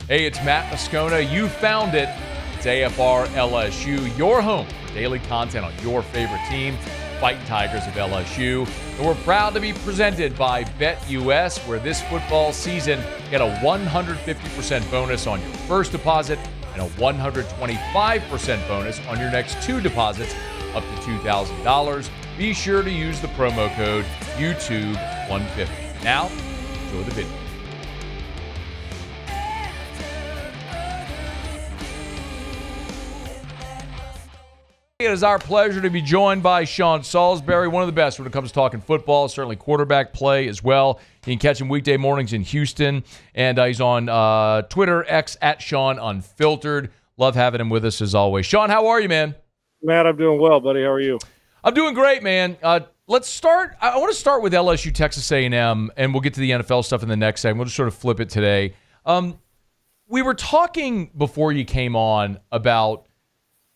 Hey, it's Matt Moscona. You found it. It's AFR LSU, your home for daily content on your favorite team, Fighting Tigers of LSU. And we're proud to be presented by BetUS, where this football season, get a 150% bonus on your first deposit and a 125% bonus on your next two deposits up to $2,000. Be sure to use the promo code YouTube150. Now, enjoy the video. It is our pleasure to be joined by Sean Salisbury, one of the best when it comes to talking football, certainly quarterback play as well. You can catch him weekday mornings in Houston, and he's on Twitter, X, at Sean Unfiltered. Love having him with us as always. Sean, how are you, man? Matt, I'm doing well, buddy. How are you? I'm doing great, man. Let's start. I want to start with LSU, Texas A&M, and we'll get to the NFL stuff in the next segment. We'll just sort of flip it today. We were talking before you came on about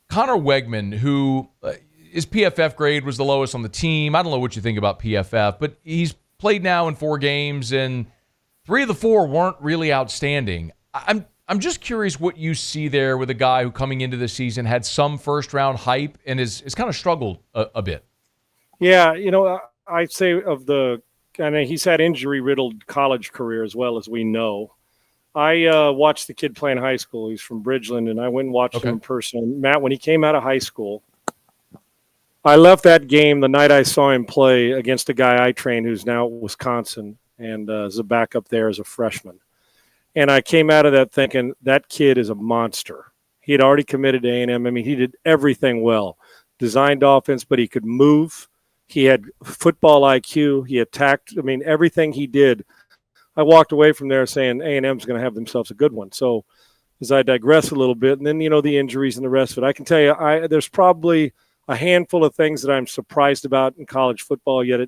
Connor Weigman, who his PFF grade was the lowest on the team. I don't know what you think about PFF, but he's played now in 4 games, and 3 of the 4 weren't really outstanding. I'm just curious what you see there with a guy who coming into the season had some first-round hype and is kind of struggled a bit. Yeah, I'd say he's had injury-riddled college career as well, as we know. I watched the kid play in high school. He's from Bridgeland, and I went and watched him in person. Matt, when he came out of high school, I left that game the night I saw him play against a guy I trained who's now at Wisconsin and is a backup there as a freshman. And I came out of that thinking, that kid is a monster. He had already committed to A&M. I mean, he did everything well. Designed offense, but he could move. He had football IQ. He attacked. I mean, everything he did. I walked away from there saying A&M's going to have themselves a good one. So as I digress a little bit, and then, the injuries and the rest of it, I can tell you there's probably a handful of things that I'm surprised about in college football yet.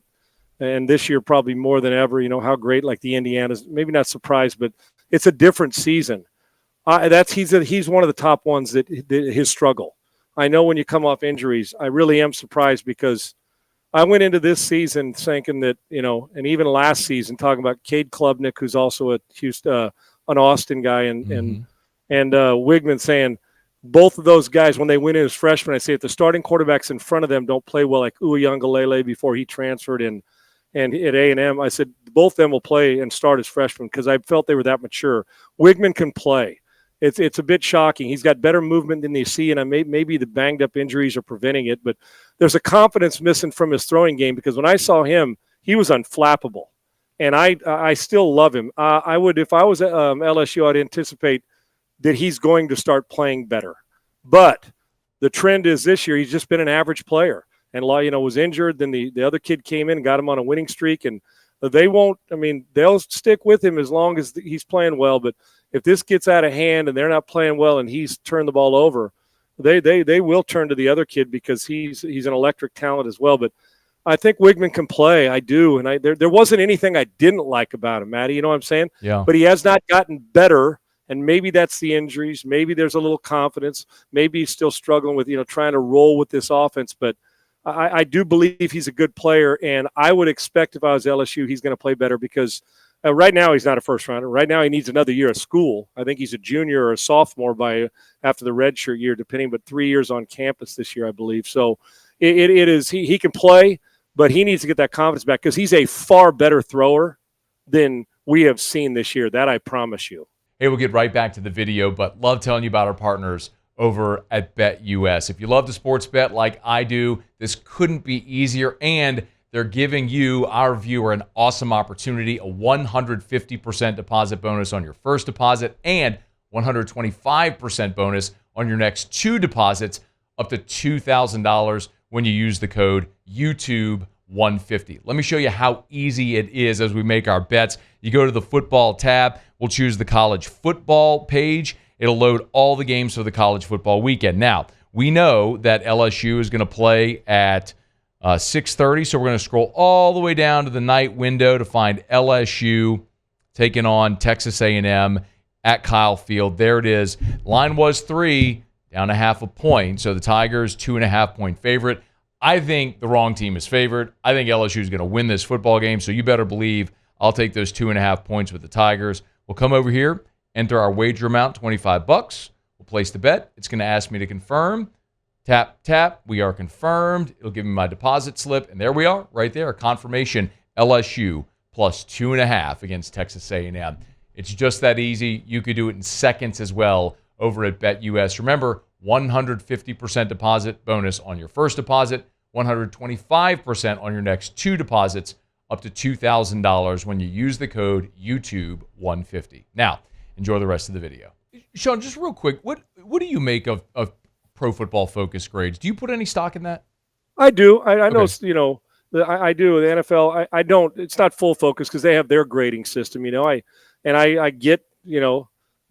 And this year probably more than ever, how great, like the Indiana's, maybe not surprised, but it's a different season. He's one of the top ones that his struggle. I know when you come off injuries, I really am surprised because I went into this season thinking that, and even last season talking about Cade Klubnik, who's also a Houston, an Austin guy, and Weigman saying both of those guys, when they went in as freshmen, I say if the starting quarterbacks in front of them don't play well, like Uiagalelei before he transferred and at A&M, I said both of them will play and start as freshmen because I felt they were that mature. Weigman can play. It's a bit shocking. He's got better movement than you see, and maybe the banged-up injuries are preventing it, but there's a confidence missing from his throwing game because when I saw him, he was unflappable, and I still love him. I would, if I was at LSU, I'd anticipate that he's going to start playing better. But the trend is this year he's just been an average player, and was injured. Then the other kid came in and got him on a winning streak, and they'll stick with him as long as he's playing well, but if this gets out of hand and they're not playing well and he's turned the ball over, they will turn to the other kid because he's an electric talent as well. But I think Weigman can play. I do. And there wasn't anything I didn't like about him, Matty. You know what I'm saying? Yeah. But he has not gotten better. And maybe that's the injuries. Maybe there's a little confidence. Maybe he's still struggling with, trying to roll with this offense. But I do believe he's a good player. And I would expect if I was LSU, he's going to play better because right now he's not a first rounder. Right now he needs another year of school. I think he's a junior or a sophomore after the redshirt year, depending, but 3 years on campus this year, I believe. So it is he can play, but he needs to get that confidence back because he's a far better thrower than we have seen this year. That I promise you. Hey, we'll get right back to the video, but love telling you about our partners over at BetUS. If you love the sports bet like I do, this couldn't be easier, and they're giving you, our viewer, an awesome opportunity, a 150% deposit bonus on your first deposit and 125% bonus on your next 2 deposits up to $2,000 when you use the code YouTube150. Let me show you how easy it is as we make our bets. You go to the football tab. We'll choose the college football page. It'll load all the games for the college football weekend. Now, we know that LSU is going to play at 6:30, so we're going to scroll all the way down to the night window to find LSU taking on Texas A&M at Kyle Field. There it is. Line was 3, down a half a point, so the Tigers 2.5-point favorite. I think the wrong team is favored. I think LSU is going to win this football game, so you better believe I'll take those 2.5 points with the Tigers. We'll come over here Enter our wager amount, $25. We'll place the bet. It's going to ask me to confirm. Tap, tap. We are confirmed. It'll give me my deposit slip. And there we are, right there. Confirmation, LSU plus 2.5 against Texas A&M. It's just that easy. You could do it in seconds as well over at BetUS. Remember, 150% deposit bonus on your first deposit, 125% on your next 2 deposits, up to $2,000 when you use the code YouTube150. Now, enjoy the rest of the video. Sean, just real quick, what do you make of Pro Football Focus grades? Do you put any stock in that? I do. I know, I do. The NFL, I don't. It's not full focus because they have their grading system, I get,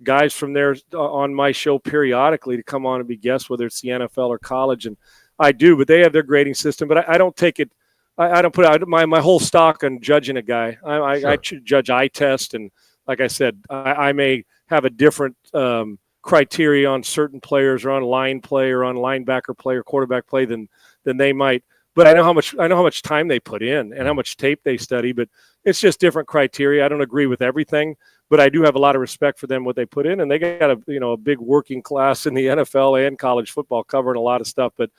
guys from there on my show periodically to come on and be guests, whether it's the NFL or college, and I do, but they have their grading system. But I don't take it. I don't put my whole stock on judging a guy. I judge eye test, and like I said, I may have a different criteria on certain players or on line play or on linebacker play or quarterback play than they might. But I know how much time they put in and how much tape they study. But it's just different criteria. I don't agree with everything, but I do have a lot of respect for them, what they put in, and they got a big working class in the NFL and college football covering a lot of stuff. But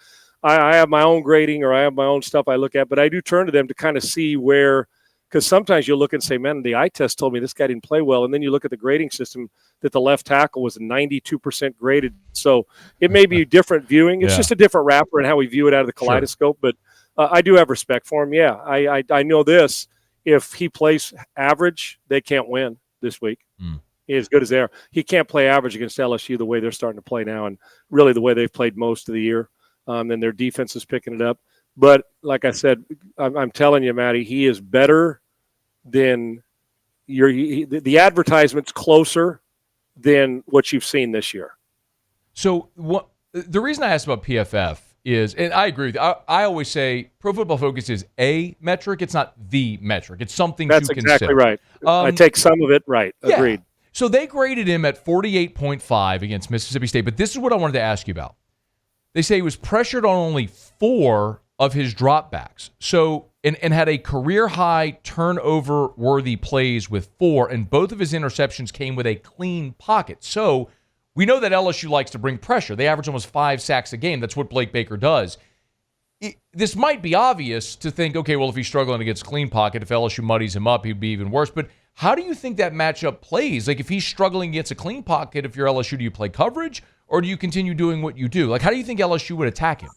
I have my own grading, or I have my own stuff I look at, but I do turn to them to kind of see where, because sometimes you'll look and say, man, the eye test told me this guy didn't play well. And then you look at the grading system that the left tackle was 92% graded. So it may be different viewing. It's just a different wrapper and how we view it out of the kaleidoscope. Sure. But I do have respect for him. Yeah, I know this. If he plays average, they can't win this week. As good as they are. He can't play average against LSU the way they're starting to play now, and really the way they've played most of the year. And their defense is picking it up. But like I said, I'm telling you, Matty, he is better than the advertisement's closer than what you've seen this year. So the reason I asked about PFF is, and I agree with you, I always say Pro Football Focus is a metric. It's not the metric. It's something to consider. That's exactly right. I take some of it right. Yeah. Agreed. So they graded him at 48.5 against Mississippi State. But this is what I wanted to ask you about. They say he was pressured on only 4 of his dropbacks. So, and had a career-high turnover-worthy plays with 4, and both of his interceptions came with a clean pocket. So we know that LSU likes to bring pressure. They average almost 5 sacks a game. That's what Blake Baker does. This might be obvious to think, okay, well, if he's struggling against clean pocket, if LSU muddies him up, he'd be even worse. But how do you think that matchup plays? Like, if he's struggling against a clean pocket, if you're LSU, do you play coverage, or do you continue doing what you do? Like, how do you think LSU would attack him?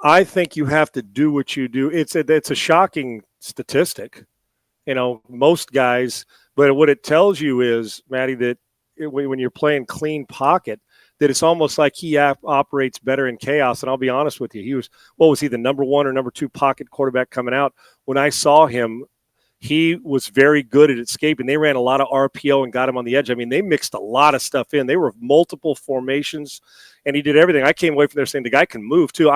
I think you have to do what you do. It's a shocking statistic, most guys. But what it tells you is, Matty, that when you're playing clean pocket, that it's almost like he operates better in chaos. And I'll be honest with you, was he the number 1 or number 2 pocket quarterback coming out? When I saw him, he was very good at escaping. They ran a lot of RPO and got him on the edge. I mean, they mixed a lot of stuff in. They were multiple formations, and he did everything. I came away from there saying the guy can move too.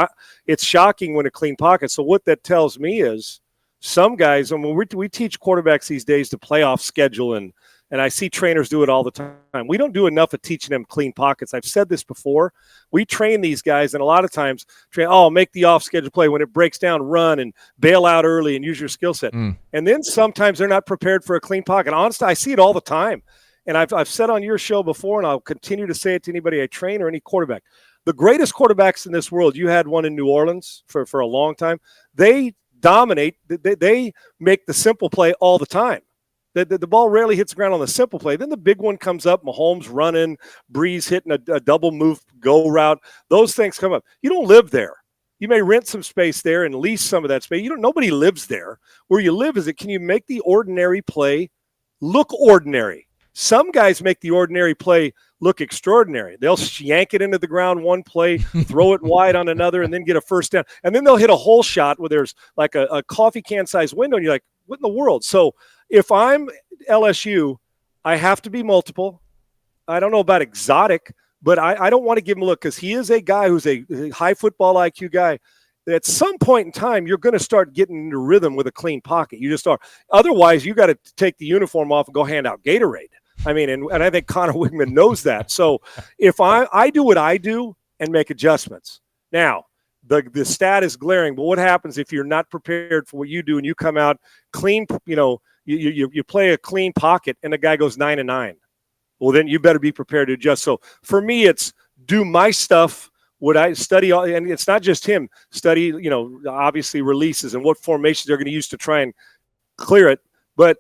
It's shocking when a clean pocket. So what that tells me is some guys, we teach quarterbacks these days to playoff schedule, and I see trainers do it all the time. We don't do enough of teaching them clean pockets. I've said this before. We train these guys, and a lot of times make the off-schedule play. When it breaks down, run and bail out early and use your skill set. And then sometimes they're not prepared for a clean pocket. Honestly, I see it all the time. And I've said on your show before, and I'll continue to say it to anybody I train or any quarterback. The greatest quarterbacks in this world, you had one in New Orleans for a long time. They dominate. They make the simple play all the time. The ball rarely hits the ground on the simple play. Then the big one comes up, Mahomes running, Breeze hitting a double move go route. Those things come up. You don't live there. You may rent some space there and lease some of that space. Nobody lives there. Where you live is can you make the ordinary play look ordinary? Some guys make the ordinary play look extraordinary. They'll yank it into the ground one play, throw it wide on another, and then get a first down. And then they'll hit a hole shot where there's like a coffee can size window, and you're like, what in the world? So if I'm LSU, I have to be multiple. I don't know about exotic, but I don't want to give him a look because he is a guy who's a high football IQ guy. At some point in time, you're going to start getting into rhythm with a clean pocket. You just are. Otherwise, you got to take the uniform off and go hand out Gatorade. I mean, and I think Connor Weigman knows that. So if I do what I do and make adjustments. Now, the stat is glaring, but what happens if you're not prepared for what you do and you come out clean, you play a clean pocket and the guy goes 9-9? well, then you better be prepared to adjust. So for me, it's do my stuff. Would I study all, and it's not just him, study, obviously releases and what formations they're going to use to try and clear it. But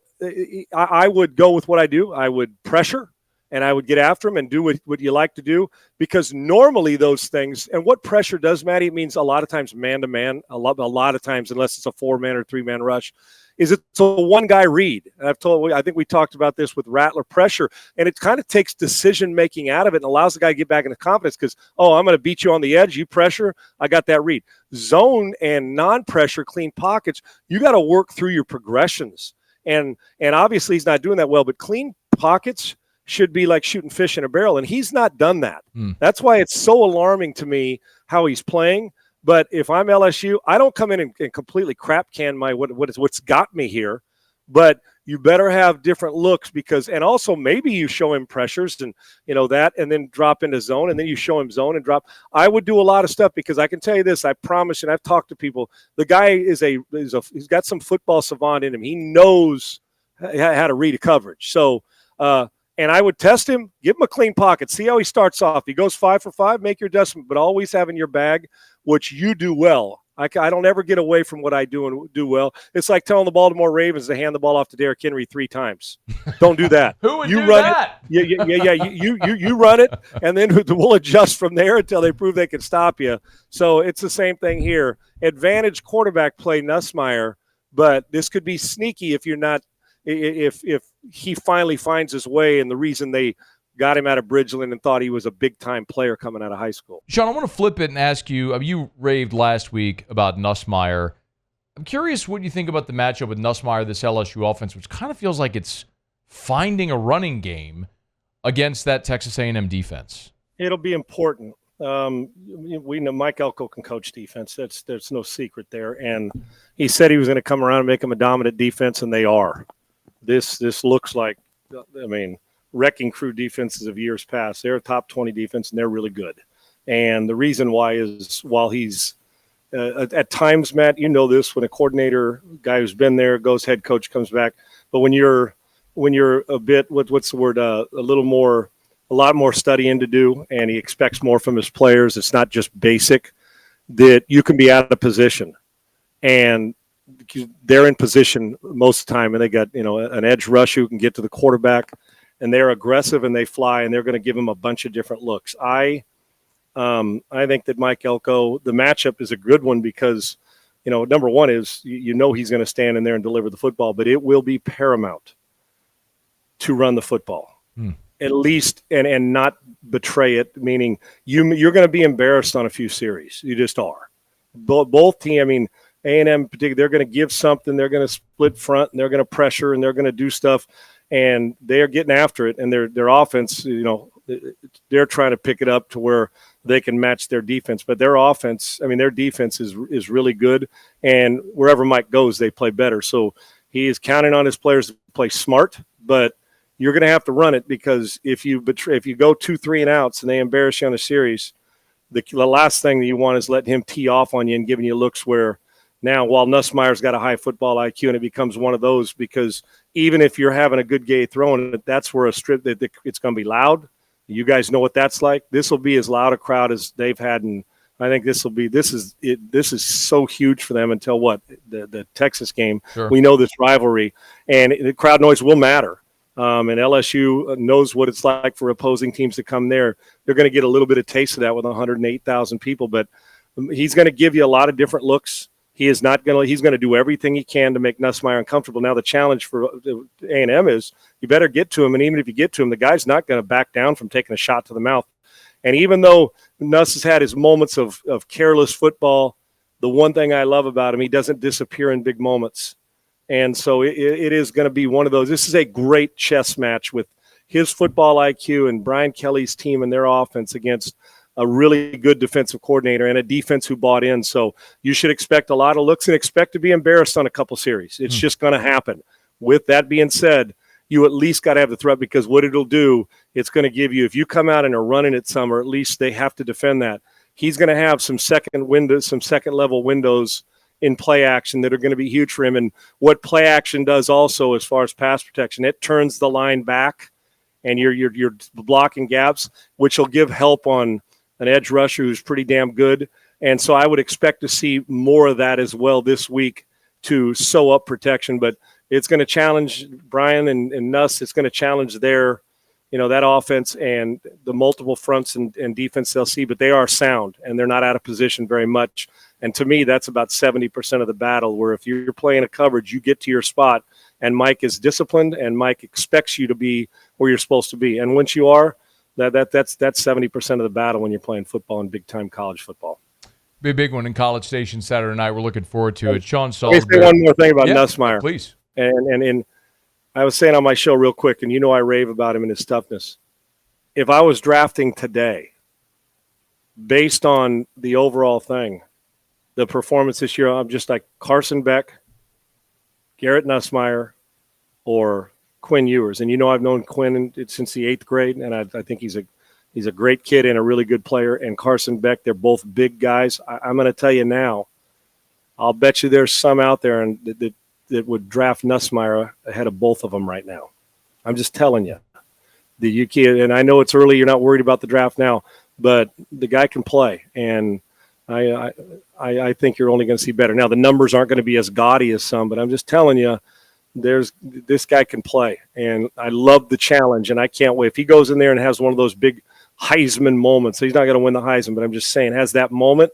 I would go with what I do. I would pressure, and I would get after him and do what you like to do, because normally those things, and what pressure does, Matty, it means a lot of times man-to-man, a lot of times, unless it's a 4-man or 3-man rush, is it's a one-guy read. And I think we talked about this with Rattler pressure, and it kind of takes decision-making out of it and allows the guy to get back into confidence because, I'm going to beat you on the edge. You pressure, I got that read. Zone and non-pressure, clean pockets, you got to work through your progressions. And obviously he's not doing that well, but clean pockets should be like shooting fish in a barrel, and he's not done that. That's why it's so alarming to me how he's playing. But if I'm LSU, I don't come in and completely crap can what's got me here. But you better have different looks and also maybe you show him pressures and that, and then drop into zone, and then you show him zone and drop. I would do a lot of stuff, because I can tell you this, I promise you, and I've talked to people, the guy he's got some football savant in him. He knows how to read a coverage. So, and I would test him, give him a clean pocket, see how he starts off. He goes 5 for 5, make your adjustment, but always have in your bag what you do well. I don't ever get away from what I do and do well. It's like telling the Baltimore Ravens to hand the ball off to Derrick Henry 3 times. Don't do that. Who would you do run that? It. Yeah. You run it, and then we'll adjust from there until they prove they can stop you. So it's the same thing here. Advantage quarterback play, Nussmeier, but this could be sneaky if you're not. If he finally finds his way, and the reason they got him out of Bridgeland and thought he was a big-time player coming out of high school. Sean, I want to flip it and ask you, you raved last week about Nussmeier. I'm curious what you think about the matchup with Nussmeier, this LSU offense, which kind of feels like it's finding a running game against that Texas A&M defense. It'll be important. We know Mike Elko can coach defense. There's no secret there. And he said he was going to come around and make them a dominant defense, and they are. This looks like, wrecking crew defenses of years past. They're a top 20 defense, and they're really good. And the reason why is while he's at times, Matt, you know this, when a coordinator, guy who's been there, goes head coach, comes back. But when you're a bit, what's the word, a lot more studying to do, and he expects more from his players, it's not just basic, that you can be out of position. And they're in position most of the time, and they got, an edge rush who can get to the quarterback, and they're aggressive and they fly, and they're going to give him a bunch of different looks. I think that Mike Elko, the matchup is a good one because, number one is he's going to stand in there and deliver the football, but it will be paramount to run the football, at least, and not betray it. Meaning you're going to be embarrassed on a few series. You just are. Both teams. A&M in particular, they're going to give something. They're going to split front, and they're going to pressure, and they're going to do stuff. And they are getting after it, and their offense, they're trying to pick it up to where they can match their defense. But their offense, their defense is really good, and wherever Mike goes, they play better. So he is counting on his players to play smart, but you're going to have to run it, because if you go 2 3 and outs and they embarrass you on a series, the last thing that you want is letting him tee off on you and giving you looks where now, while Nussmeier's got a high football IQ, and it becomes one of those, because even if you're having a good game throwing it, that's where it's going to be loud. You guys know what that's like. This will be as loud a crowd as they've had, and I think this is so huge for them until the Texas game. Sure. We know this rivalry, and the crowd noise will matter. And LSU knows what it's like for opposing teams to come there. They're going to get a little bit of taste of that with 108,000 people, but he's going to give you a lot of different looks. He's going to do everything he can to make Nussmeier uncomfortable. Now the challenge for A&M is you better get to him, and even if you get to him, the guy's not going to back down from taking a shot to the mouth. And even though Nuss has had his moments of careless football, the one thing I love about him, he doesn't disappear in big moments. And so it is going to be one of those. This is a great chess match with his football IQ and Brian Kelly's team and their offense against a really good defensive coordinator and a defense who bought in. So you should expect a lot of looks and expect to be embarrassed on a couple series. It's just going to happen. With that being said, you at least got to have the threat, because what it'll do, it's going to give you, if you come out and are running it some, or at least they have to defend that, he's going to have some second level windows in play action that are going to be huge for him. And what play action does also as far as pass protection, it turns the line back. and you're blocking gaps, which will give help on an edge rusher who's pretty damn good. And so I would expect to see more of that as well this week to sew up protection. But it's going to challenge Brian and Nuss. It's going to challenge their, that offense and the multiple fronts and defense they'll see. But they are sound, and they're not out of position very much. And to me, that's about 70% of the battle, where if you're playing a coverage, you get to your spot, and Mike is disciplined, and Mike expects you to be where you're supposed to be. And once you are, that's 70% of the battle when you're playing football and big-time college football. Be a big one in College Station Saturday night. We're looking forward to it. Sean Salisbury. Let me say one more thing about Nussmeier. Please. And I was saying on my show real quick, and I rave about him and his toughness. If I was drafting today, based on the overall thing, the performance this year, I'm just like Carson Beck, Garrett Nussmeier, or Quinn Ewers. And I've known Quinn since the 8th grade, and I think he's a great kid and a really good player. And Carson Beck, they're both big guys. I'm going to tell you now, I'll bet you there's some out there that would draft Nussmeier ahead of both of them right now. I'm just telling you. And I know it's early, you're not worried about the draft now, but the guy can play. And I think you're only going to see better. Now, the numbers aren't going to be as gaudy as some, but I'm just telling you, this guy can play. And I love the challenge, and I can't wait. If he goes in there and has one of those big Heisman moments, he's not going to win the Heisman, but I'm just saying, has that moment,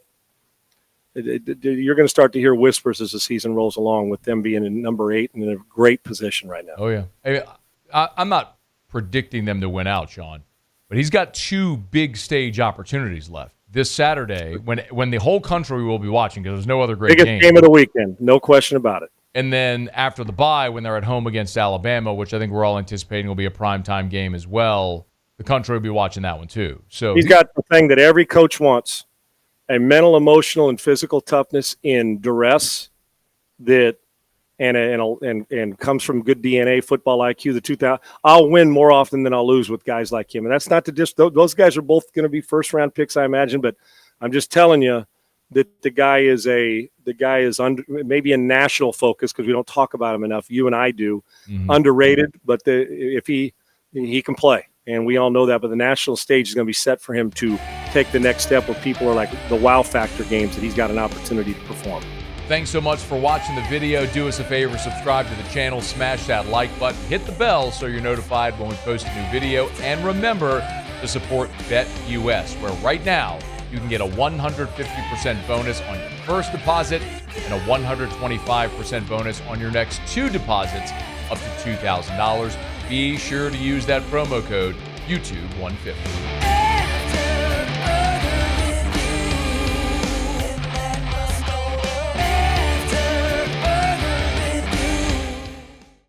you're going to start to hear whispers as the season rolls along with them being in number 8 and in a great position right now. Oh, yeah. Hey, I'm not predicting them to win out, Sean, but he's got 2 big stage opportunities left. This Saturday, when the whole country will be watching, because there's no other great biggest game of the weekend, no question about it. And then after the bye, when they're at home against Alabama, which I think we're all anticipating will be a primetime game as well, the country will be watching that one too. So he's got the thing that every coach wants: a mental, emotional, and physical toughness in duress that and comes from good DNA, football IQ. The 2000, I'll win more often than I'll lose with guys like him, and that's not to just those guys are both going to be first-round picks, I imagine. But I'm just telling you that the guy is under, maybe a national focus because we don't talk about him enough. You and I do. Underrated, but if he can play, and we all know that. But the national stage is going to be set for him to take the next step where people are like the wow factor games that he's got an opportunity to perform. Thanks so much for watching the video. Do us a favor, subscribe to the channel, smash that like button, hit the bell so you're notified when we post a new video, and remember to support BetUS, where right now you can get a 150% bonus on your first deposit and a 125% bonus on your next 2 deposits up to $2,000. Be sure to use that promo code YouTube150.